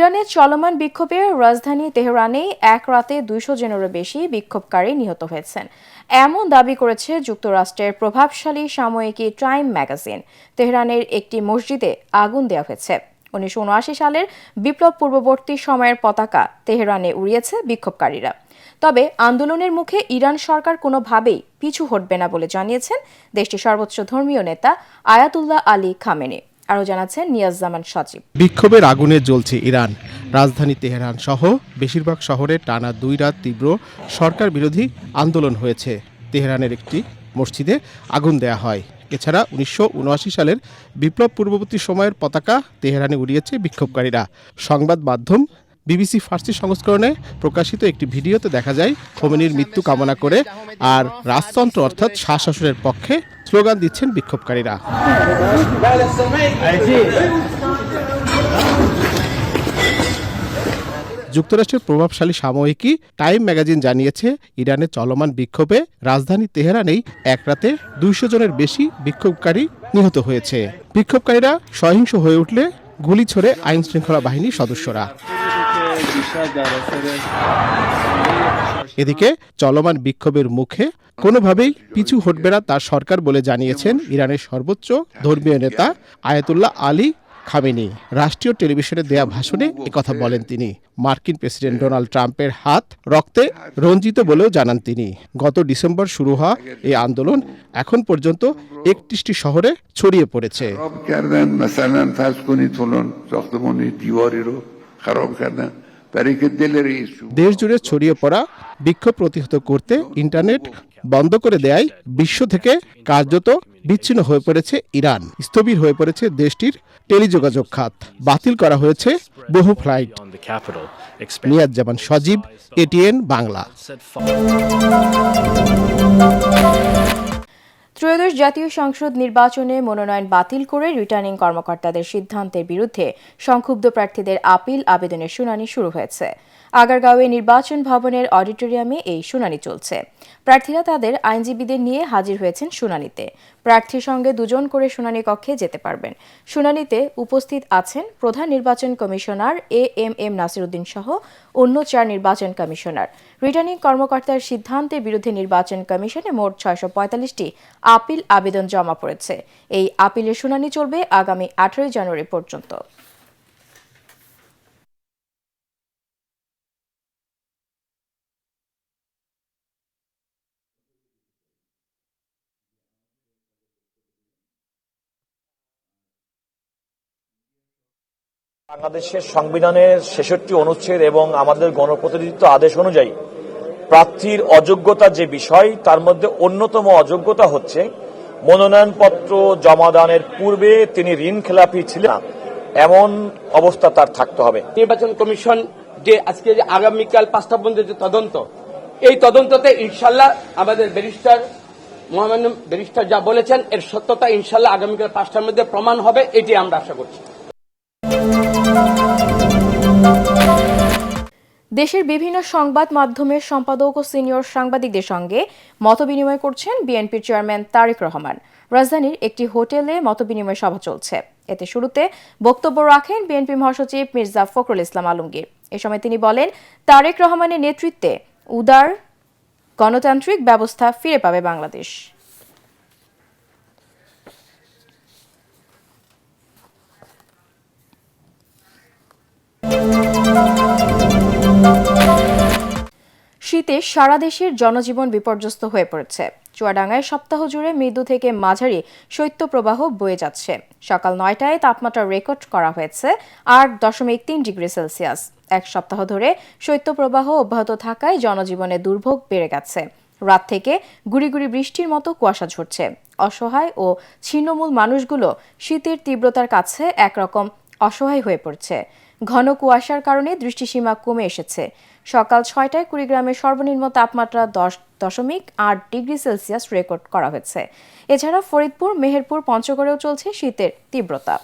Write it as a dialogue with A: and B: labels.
A: ইরানের চলমান বিক্ষোভে রাজধানী তেহরানে এক রাতে ২০০ জনেরও বেশি বিক্ষোভকারী নিহত হয়েছেন এমন দাবি করেছে যুক্তরাষ্ট্রের প্রভাবশালী সাময়িকী টাইম ম্যাগাজিন। তেহরানের একটি মসজিদে আগুন দেওয়া হয়েছে। ১৯৭৯ সালের বিপ্লব পূর্ববর্তী সময়ের পতাকা তেহরানে উড়িয়েছে বিক্ষোভকারীরা। তবে আন্দোলনের মুখে ইরান সরকার কোনোভাবেই পিছু হটবে না বলে জানিয়েছেন দেশটির সর্বোচ্চ ধর্মীয় নেতা আয়াতুল্লাহ আলী খামেনি। আরও জানাচ্ছেন নিয়াজ জামান সজীব।
B: বিক্ষোভের আগুনে জ্বলছে ইরান। রাজধানী তেহরান সহ বেশিরভাগ শহরে টানা ২ রাত তীব্র সরকার বিরোধী আন্দোলন হয়েছে। তেহরানের একটি মসজিদে আগুন দেয়া হয়। এছাড়া ১৯৭৯ সালের বিপ্লব পূর্ববর্তী সময়ের পতাকা তেহরানে উড়িয়েছে বিক্ষোভকারীরা। সংবাদ মাধ্যম বিবিসি ফার্সি সংস্করণে প্রকাশিত একটি ভিডিওতে দেখা যায় খোমেনির মৃত্যু কামনা করে আর রাজতন্ত্র অর্থাৎ শাহ শাসনের পক্ষে স্লোগান দিচ্ছেন বিক্ষোভকারীরা। যুক্তরাষ্ট্রের প্রভাবশালী সাময়িকী টাইম ম্যাগাজিন জানিয়েছে ইরানের চলমান বিক্ষোভে রাজধানী তেহরানেই এক রাতে ২০০ জনের বেশি বিক্ষোভকারী নিহত হয়েছে। বিক্ষোভকারীরা সহিংস হয়ে উঠলে গুলি ছোড়ে আইন শৃঙ্খলা বাহিনীর সদস্যরা। এদিকে চলমান বিক্ষোভের মুখে কোনোভাবেই পিছু হটবে না তার সরকার বলে জানিয়েছেন ইরানের সর্বোচ্চ ধর্মীয় নেতা আয়াতুল্লাহ আলী খামেনি। রাষ্ট্রীয় টেলিভিশনে দেয়া ভাষণে একথা বলেন তিনি। মার্কিন প্রেসিডেন্ট ডোনাল্ড ট্রাম্পের হাত রক্তে রঞ্জিত বলেও জানান তিনি। গত ডিসেম্বর শুরু হওয়া এই আন্দোলন এখন পর্যন্ত ৩১টি শহরে ছড়িয়ে পড়েছে। দেশ জুড়ে ছড়িয়ে পড়া বিক্ষোভ প্রতিহত করতে ইন্টারনেট বন্ধ করে দেয় বিশ্ব থেকে কার্যত বিচ্ছিন্ন হয়ে পড়েছে ইরান। স্থবির হয়ে পড়েছে দেশটির টেলিযোগাযোগ খাত। বাতিল করা হয়েছে বহু ফ্লাইট। নিয়াজ জামান সজীব, এটিএন বাংলা।
A: ত্রয়োদশ জাতীয় সংসদ নির্বাচনে মনোনয়ন বাতিল করে রিটার্নিং কর্মকর্তাদের সিদ্ধান্তের বিরুদ্ধে সংক্ষুব্ধ প্রার্থীদের আপিল আবেদনের শুনানি শুরু হয়েছে। আগারগাঁওয়ে নির্বাচন ভবনের অডিটোরিয়ামে এই শুনানি চলছে। প্রার্থীরা তাদের আইনজীবীদের নিয়ে হাজির হয়েছেন শুনানিতে। প্রার্থীর সঙ্গে ২ জন করে শুনানি কক্ষে যেতে পারবেন। শুনানিতে উপস্থিত আছেন প্রধান নির্বাচন কমিশনার এএমএম নাসিরউদ্দিন সহ অন্য ৪ নির্বাচন কমিশনার। রিটার্নিং কর্মকর্তার সিদ্ধান্তের বিরুদ্ধে নির্বাচন কমিশনে মোট ৬৪৫টি আপিল আবেদন জমা পড়েছে। এই আপিলের শুনানি চলবে আগামী ১৮ জানুয়ারি পর্যন্ত।
C: বাংলাদেশের সংবিধানের ৬৬ অনুচ্ছেদ এবং আমাদের গণপ্রতিনিধিত্ব আদেশ অনুযায়ী প্রার্থীর অযোগ্যতা যে বিষয়, তার মধ্যে অন্যতম অযোগ্যতা হচ্ছে মনোনয়নপত্র জমাদানের পূর্বে তিনি ঋণ খেলাপি ছিলেন এমন অবস্থা তার থাকতে হবে।
D: নির্বাচন কমিশন যে আজকে যে আগামীকাল ৫টা পর্যন্ত যে তদন্ত, এই তদন্ততে ইনশাল্লাহ আমাদের মহামান্য ব্যারিস্টার যা বলেছেন এর সত্যতা ইনশাল্লাহ আগামীকাল ৫টার মধ্যে প্রমাণ হবে, এটি আমরা আশা করছি।
A: দেশের বিভিন্ন সংবাদ মাধ্যমের সম্পাদক ও সিনিয়র সাংবাদিকদের সঙ্গে মতবিনিময় করছেন বিএনপির চেয়ারম্যান তারেক রহমান। রাজধানীর একটি হোটেলে মতবিনিময় সভা চলছে। এতে শুরুতে বক্তব্য রাখেন বিএনপি মহাসচিব মির্জা ফখরুল ইসলাম আলমগীর। এ সময় তিনি বলেন, তারেক রহমানের নেতৃত্বে উদার গণতান্ত্রিক ব্যবস্থা ফিরে পাবে বাংলাদেশ। শীতে সারা দেশের জনজীবন বিপর্যস্ত হয়ে পড়েছে। চুয়াডাঙ্গায় সপ্তাহ জুড়ে মৃদু থেকে মাঝারি শৈত্যপ্রবাহ বয়ে যাচ্ছে। সকাল ৯টায় তাপমাত্রা রেকর্ড করা হয়েছে ৮.৩ ডিগ্রি সেলসিয়াস। এক সপ্তাহ ধরে শৈত্যপ্রবাহ অব্যাহত থাকায় জনজীবনে দুর্ভোগ বেড়ে গেছে। রাত থেকে গুড়ি গুড়ি বৃষ্টির মতো কুয়াশা ঝরছে। অসহায় ও ছিন্নমূল মানুষগুলো শীতের তীব্রতার কাছে একরকম অসহায় হয়ে পড়ছে। ঘন কুয়াশার কারণে দৃষ্টিসীমা কমে এসেছে। সকাল ৬টায় কুড়িগ্রামের সর্বনিম্ন তাপমাত্রা ১০.৮ ডিগ্রি সেলসিয়াস রেকর্ড করা হয়েছে। এছাড়া ফরিদপুর, মেহেরপুর, পঞ্চগড়েও চলছে শীতের তীব্রতা।